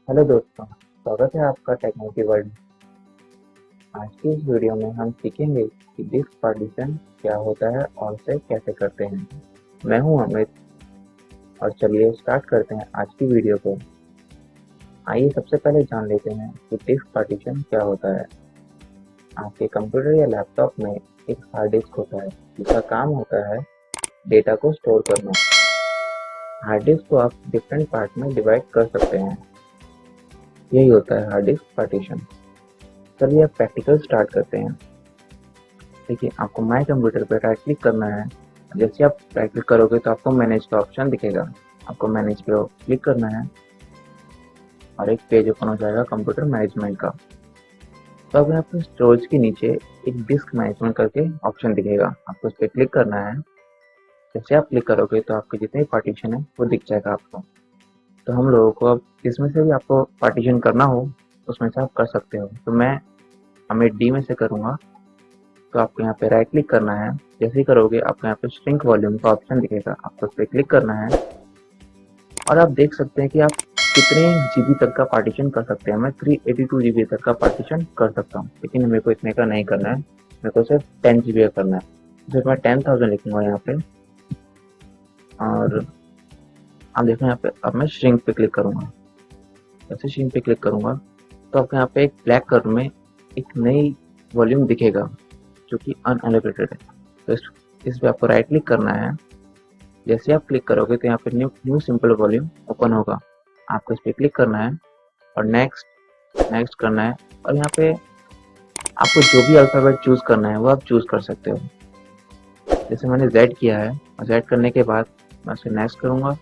Hello दोस्तों, स्वागत है आपका टेक्नोलॉजी वर्ल्ड। आज की इस वीडियो में हम सीखेंगे कि डिस्क पार्टीशन क्या होता है और इसे कैसे करते हैं। मैं हूं अमित और चलिए स्टार्ट करते हैं आज की वीडियो को। आइए सबसे पहले जान लेते हैं कि डिस्क पार्टीशन क्या होता है। आपके कंप्यूटर या लैपटॉप में एक हार्ड डिस्क होता है जिसका काम होता है डेटा को स्टोर करना। हार्ड डिस्क को आप डिफरेंट पार्ट में डिवाइड कर सकते हैं। यही होता है हार्ड डिस्क पार्टीशन। चलिए अब प्रैक्टिकल स्टार्ट करते हैं। देखिए, आपको माय कंप्यूटर पर राइट क्लिक करना है। जैसे आप राइट क्लिक करोगे तो आपको मैनेज का ऑप्शन दिखेगा। आपको मैनेज पे क्लिक करना है और एक पेज ओपन हो जाएगा कंप्यूटर मैनेजमेंट का। तो अब यहाँ पर स्टोरेज के नीचे एक डिस्क मैनेजमेंट करके ऑप्शन दिखेगा, आपको उस पर क्लिक करना है। जैसे आप क्लिक करोगे तो आपके जितने पार्टीशन है वो दिख जाएगा आपको। तो हम लोगों को अब जिसमें से भी आपको पार्टीशन करना हो उसमें से आप कर सकते हो। तो मैं हमें डी में से करूँगा। तो आपको यहाँ पे राइट क्लिक करना है। जैसे ही करोगे आपको यहाँ पे श्रिंक वॉल्यूम का ऑप्शन दिखेगा, आपको उस पर क्लिक करना है और आप देख सकते हैं कि आप कितने जीबी तक का पार्टीशन कर सकते हैं। मैं 382 जीबी तक का पार्टीशन कर सकता हूँ, लेकिन मेरे को इतने का नहीं करना है, मेरे को सिर्फ 10 जीबी का करना है। तो मैं 10,000 लिखूंगा यहाँ पे और आप देखो यहाँ पे अब मैं श्रिंक पे क्लिक करूंगा। जैसे श्रिंक पे क्लिक करूंगा तो आपको यहाँ पे एक ब्लैक कलर में एक नई वॉल्यूम दिखेगा जो कि अनएलोकेटेड है। तो इस पे आपको राइट क्लिक करना है। जैसे आप क्लिक करोगे तो यहाँ पे न्यू सिंपल वॉल्यूम ओपन होगा। आपको इस पर क्लिक करना है और नेक्स्ट करना है और यहाँ पे आपको जो भी अल्फ़ाबेट चूज करना है वो आप चूज कर सकते हो। जैसे मैंने Z किया है और Z करने के बाद मैं उसे नेक्स्ट करूँगा,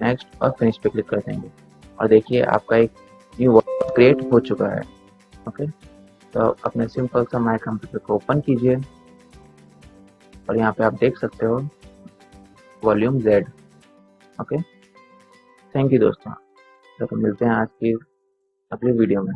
नेक्स्ट और फिनिश पे क्लिक कर देंगे और देखिए आपका एक न्यू वर्ड क्रिएट हो चुका है। ओके, तो अपने सिंपल सा माय कंप्यूटर को ओपन कीजिए और यहाँ पे आप देख सकते हो volume Z। Okay, thank you दोस्तों। तो मिलते हैं आज की अगली वीडियो में।